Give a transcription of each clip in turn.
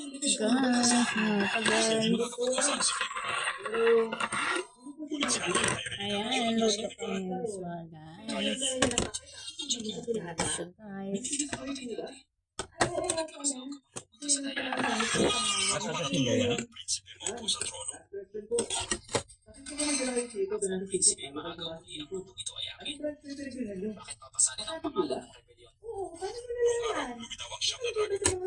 Guys, ayan, luto ko yung iswa, guys. Lahat siya, guys. Bakit papasanin ang pangalan ng rebelyon? Binawag siyang na dragon.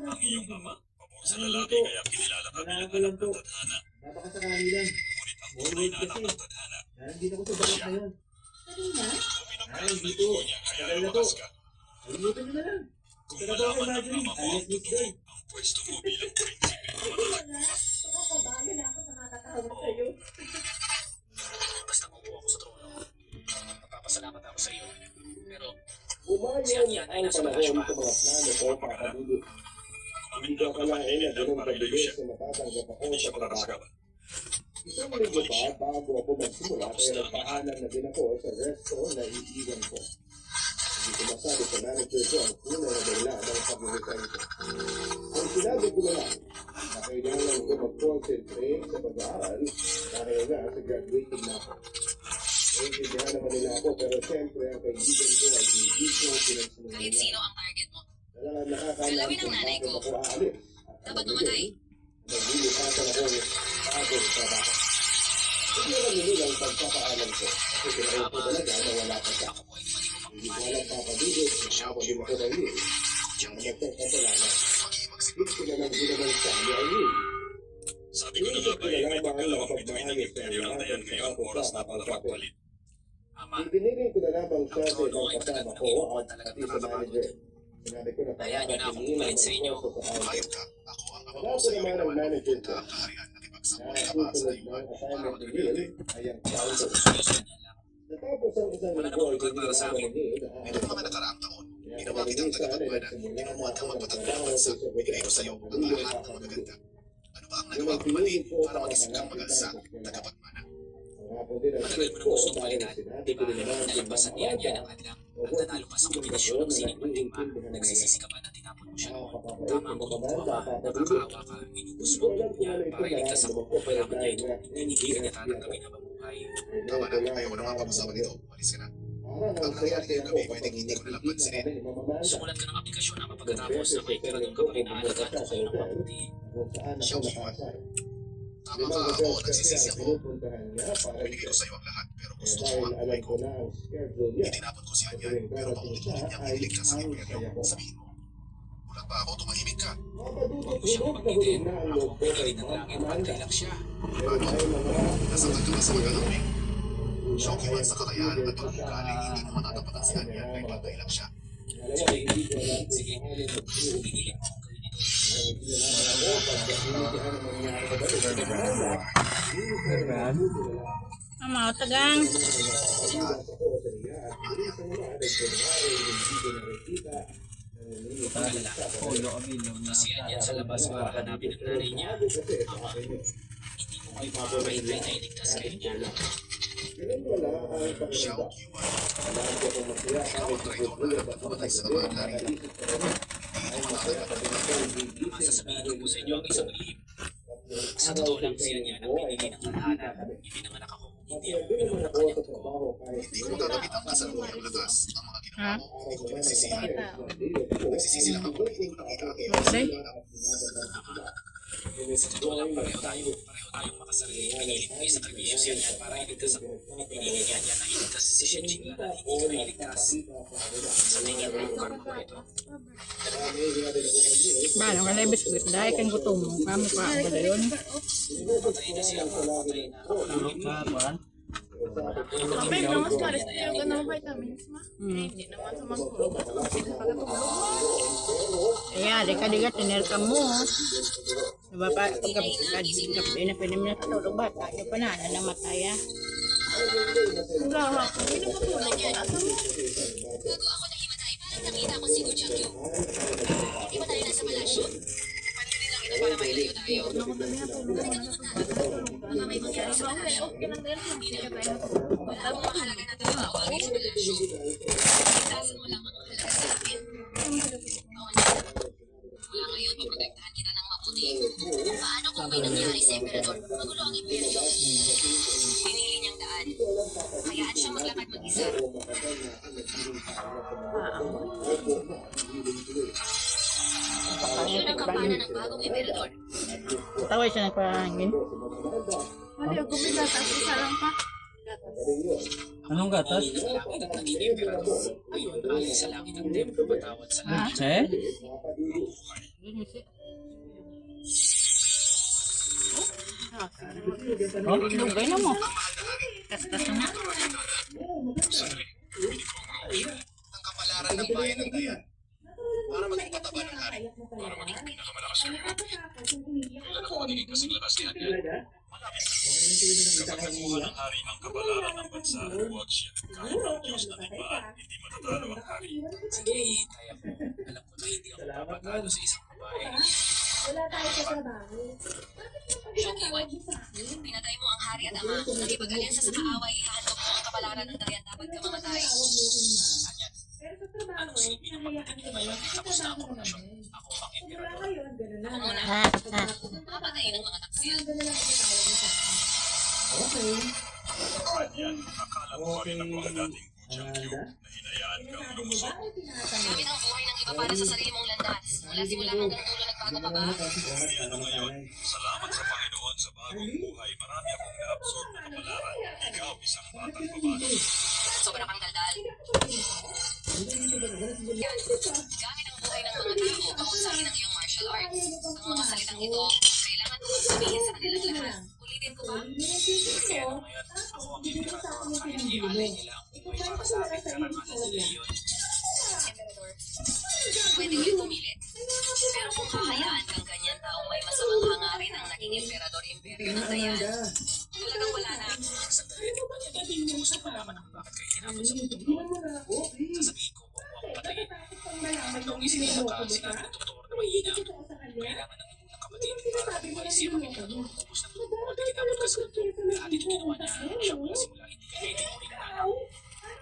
Ang iyong ama, pabor sa lalaki kaya kinilala ka bilang anak ng tadhana. Ngunit ang tunay na anak ng tadhana, siya. Uminom ka ng ligo niya kaya lumakas ka. Kung malaman ng ama mo ang totoo, ang pwesto mo bilang prinsipe matatagpuan. Basta mabuo ako sa trono, magpapasalamat ako sa iyo. Pero si Anian ay nasa palasyo pa. Kumamit na ako na panahinin lang para ilayo siya. Hindi siya makakasagapan. Kapag bumalik siya, tapos na ang lahat. Hindi ko masabi sa manager ko ang unang nagla ng pagmumukha nito. Ang sinabi ko na lang na kailangan ko mag-concentrate sa pag-aaral dahil nga sa graduating na ako. Naintindihan naman nila ako pero siyempre ang kaibigan ko ay hindi ko pinagsinungalingan. Kahit sino ang target mo. Galawin ng nanay ko. Dapat mamatay. Naglilipasan ako bago ng trabaho. Hindi naman nila ang pagpapaalam ko kasi pinahal ko talaga na wala ka siya. Hindi ko alam papadigod, ako din ako na yun. Ang nagkakasalanan. Gusto na lang din naman siya ni Aileen. Sabi ko na nga ba may pagkalawang bituin ng imperyo ng Dayan ngayon oras na para magpalit. Ama, Ibinigay ko na lamang siya sa ang ibang ay kasama talagang ko inuman at talagang pati sa nakakapagod. manager. Sinabi ko na Hayaan niyo na akong pumalit sa inyo. Hayop ka. Ako ang ama Wala mo ko sa iyo naman rin ang naman manager pupunta ko. ang kaharian na Na ipagsambuli ka pa sa susunod iyuan ng para assignment ni magrebelde. Neil ay ang Charles. Seryoso yan lang. Natapos ang isang Wala linggo namang ay lugar para sa akin. Nitong mga nakaraang taon, Kaya ginawa kitang minsan ay tagapagmana. nagsimula na Inuman ako kang magpatakbo ng magtrabaho bansa. sa Binigay ko sa iyo ang lahat ng magaganda. Ano ba ang nagawa kong mali para mag-isip kang mag-alsa, tagapagmana? Matagal mo nang gustong balikan, di ba? Nalagpasan niya niya ng hadlang at nanalo ka sa kombinasyon ng sining pandigma. Nagsisisi ka pa na tinapon mo siya noon. Tama ang kutob mo, ama. Nakakaawa ka. Inubos mo ang loob niya para iligtas ako. Malaman niya ito. Hindi ka niya tatanggapin habang buhay. Tama na, ayaw ko na nga pag-usapan ito. Umalis ka na. Ang nangyari ngayong gabi, pwedeng hindi ko nalang pansinin. Sumulat ka ng aplikasyon na pagkatapos na may pera doon ka pa rin aalagaan ko kayo ng mabuti. Siya ang iwan. Tama ka ako, nagsisisi ako. Binigay ko sa iyo ang lahat, pero gusto ko ang buhay ko. Itinapon ko si Anyan, pero paulit-ulit niyang iniligtas ang imperyo. Sabihin mo, mulat pa ako, tumahimik ka. Huwag mo siyang pagbitin. Ako ang pinagaling ng langit, pantay lang siya. Paano? Nasaktan ka ba sa mag-alawing? Siya ang iwan sa kakayahan at pag-ugali, hindi mo matatapatan si Anyan, ay pantay lang siya. Sige, pinigilit mo akong gawin ito. Mga tagang. Kasi Anyan sa labas para hanapin ang nanay niya. Ama, hindi mo kayo makakahintay na iligtas kayo niya. Siya ang iwan. Ikaw ang traidor na dapat mamatay sa mga narito. Hindi mo matatapatan. Masasabihin ko po sa inyo ang isang lihim. Sa totoo lang siya niya ang pinili ng tadhana. Ipinanganak ako kung hindi ako pinuno ng kanyang buko. Hindi ko tatamit ang kasalukuyang lakas. Ang mga ginawa mo, hindi ko pinagsisihan. Nagsisisi lang ako na hindi ko nakita ang iyong kasalanan. Sa totoo lang pareho tayong makasarili. Pinilit ko sa kabisyo siya niya para iligtas ako. Pinili niya niya na iligtas si Shenjing na hindi ko na iligtas. Sa tingin mo ang karma ko ito. Ba, wala yung biskuit. Dahil kang gutom mo. Kamu ka. Wala yun. Patay na siya. Patay na ako lang. Abay, mas karis tayo ka ng vitamins, ma. Hindi naman sa magtulog. Pagkatulog. Kaya, dika-dika, tinerka mo. Diba pa, pagka-gabi na pwede mo na katulog bata. Yung pa na namatay ah. Wala ako. Pinapatulog yan. Asa mo? Bago ako nahimatay, parang nakita ko si Gu Changyu. Di ba tayo nasa palasyo? Panunin lang ito para mailayo tayo. Baka may mangyari sa palasyo. Okay lang din. Hindi na tayo. Wala akong mahalaga na tumawagin sa palasyo. Itasan mo lang ang mahalaga sa akin. Wala ngayon, maprotektahan kita. may nangyari sa emperador, magulo ang imperyo. Pinili niyang daan. Hayaan siyang maglakad mag-isa. Iyon ang kampana ng bagong emperador. Taway siya nagpahangin. Mali, ako may gatas. Isa lang pa. Anong gatas? Langit at naging emperador. Ngayon, alay sa langit ang templo patawad sa langit. Che? Oh, lugay na mo. Kaskas na. Ang kapalaran ng bayan ng Dayan para maging pataba ng hari. Para maging pinakamalakas ng Europe. Kailan ako magiging kasing lakas ni Adyan? Kapag nakuha ng hari ang kapalaran ng bansa, huwag siya. Kahit ang Diyos na timbaan, hindi matatalo ang hari. Sige, ihintay ako. Alam ko na hindi ako papatalo sa isang babae. Shokiwan, pinatay mo ang hari at ama. Nakipag-alyansa sa kaaway, ihahandog mo ang kapalaran ng Dayan. Dapat ka mamatay. Anyan, anong silbi ng pagdating mo ngayon? Tapos na ang koronasyon. Ako ang emperador. Ako muna. Papatayin ang mga taksil. Adyan, akala mo ba rin ako ang dating Gujiang Q na hinayaan kang lumusot? Gamit ang buhay ng iba para sa sarili mong landas. Mula simula hanggang dulo, nagbago ka ba? Hindi ano ngayon. Salamat sa Panginoon sa bagong buhay. Marami akong na-absorb na kapalaran. Ikaw, isang batang babae. Sobra kang daldal. Yan. Gamit ang buhay ng mga tao, kamusahin ang iyong martial arts. Ang mga salitang ito, kailangan ko sabihin sa kanilang lahat. Ulitin ko ba? Sige, ano ngayon? Ako ang emperador. Kahit ialay nila ang buhay para sa akin, karangalan nila yun. Emperador, pwede ulit pumilit. Pero kung hahayaan kang ganyan taong may masamang hangarin ang naging emperador-imperyo ng Dayan, talagang wala na. Sandali, Anyan, hindi ko gusto malaman kung bakit kayo hinapon sa mundong noon. Sasabihin ko, huwag mo akong patayin. Noong isinilang ka, sinabi ng doktor na mahina ang dugo. Kailangan ng inyong kapatid para umalis siya ang emperador. Ubus ng dugo at ikinapot ka sa mundo. Lahat ito ginawa niya. Siya mula simula, hindi ka itinuring na anak.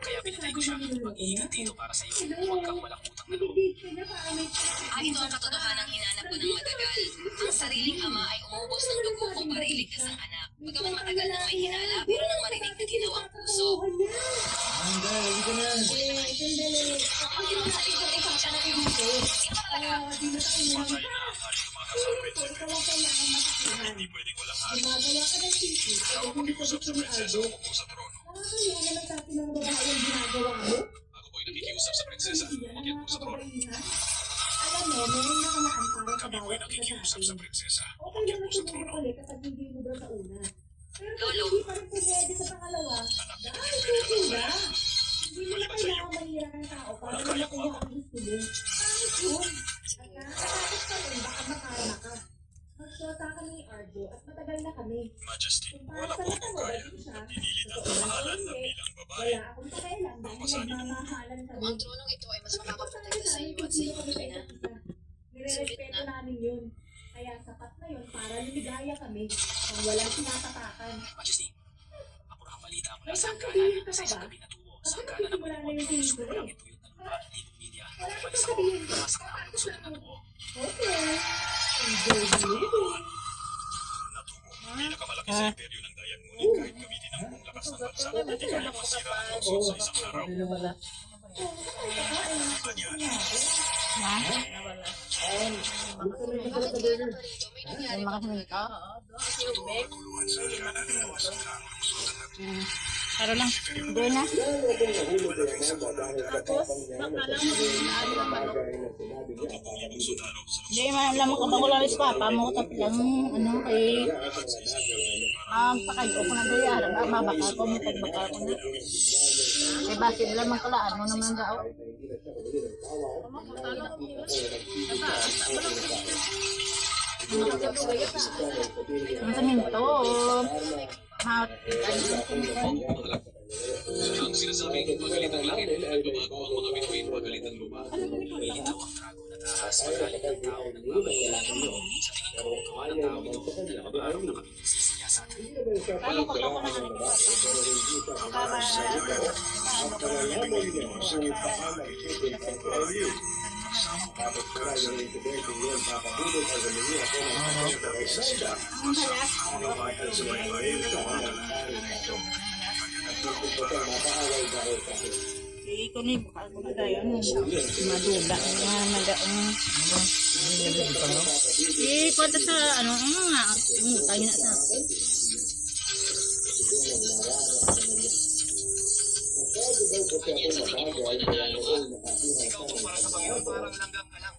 Kaya pinatay ko siya. Mag-iingat dito para sa iyo. Huwag kang walang utang na loob. Ito ang katotohanan hinanap ko ng matagal. Ang sariling ama ay umubos ng dugo ko para iligtas ang anak. Bagaman matagal nang may hinala, pero nang marinig na ginaw ang puso. Ang ginawa sa likod ay kung siya na sino ka talaga? Patay na ang hari kumakasapit sa emperador. Hindi pwedeng walang hari. Ikaw ang makikusap sa prinsesa o upo sa trono. Ako po'y nakikiusap sa prinsesa. Umakyat po sa trono. Kami po'y nakikiusap sa prinsesa. Umakyat po sa trono. Lolo, Anak ni Imperial ng Dayan. Maliban sa iyo, walang kaya ko ako. Majesty, wala po akong kaya. Pinilit ang kamahalan na bilang babae. Ang pasanin ng mundo. kung ang tronong ito ay mas makakapatagda sa iyo at sa iyong ina, sulit na. Kaya sapat na yun para lumigaya kami nang walang tinatatakan. Majesty, apurahang balita mula sa hangganan sa isang gabi na tuwo. Sa hangganan ng mga mga sumulang ituyot ng lupa at libong media. Umalis ako, lumasak na ang lungsod ng natuwo. Okay. Enjoy the living. Natubo, pinakamalaki sa imperyo ng Dayan. Ngunit kahit gamitin ang buong lakas ng bansa, hindi kaya masira ang lungsod sa isang araw. Adyan, Bakit kaya na parito? May nangyari ba talaga? tuluhan sa hangganan na nawasak na ang lungsod ng natubo. Para lang. Doon na. Malaki sa tulong Tapos, bakala mo yung ano naman. ng 10,000 sundalo sa lungsod. Hindi, alam mo kung wala rin papa mo, tapos lang, ano, eh, Lahat sa isang buwan. pakayo ko na doon yan. Mabaka ko mo, pagbaka ko na. Eh, bakit lamang kalaan mo naman daw? Makakala ko nila. Ang saminto, Ang sinasabing magalit ang langit, nagbabago ang mga bituin, magalit ang lupa. Ilitaw ang drago na taas, magalit ang tao ng babayaran. Sa tingin ko, gawa ng tao ito, dalawang araw na kami nagsisiyasat. paano ko ako na Sa mga Pilipino, sa ibang bahagi ng bayan, sa Tapos pala yung incident yun, papabulot ang galingi ako ng Ang halas. mapaaway dahil kasi Iko ni bakal ko na tayo ano. Maduda nga nagaong. Iko ta sa ano nga. Tayo na sa. Ikaw ba para sa Panginoon parang langgam ka lang.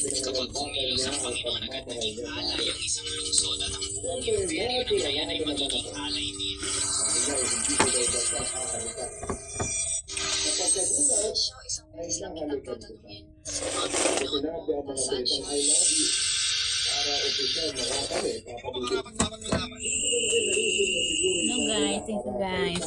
Kapag kumilos ang Panginoon agad naging alay ang isang lungsod at ang buong imperyo ng Dayan ay magiging alay din. Siya isang beses lang kitang tatanungin. sinabi ang mga balitang I love you para opisyal na kami papabulot. Dapat malaman. No guys, thank you guys.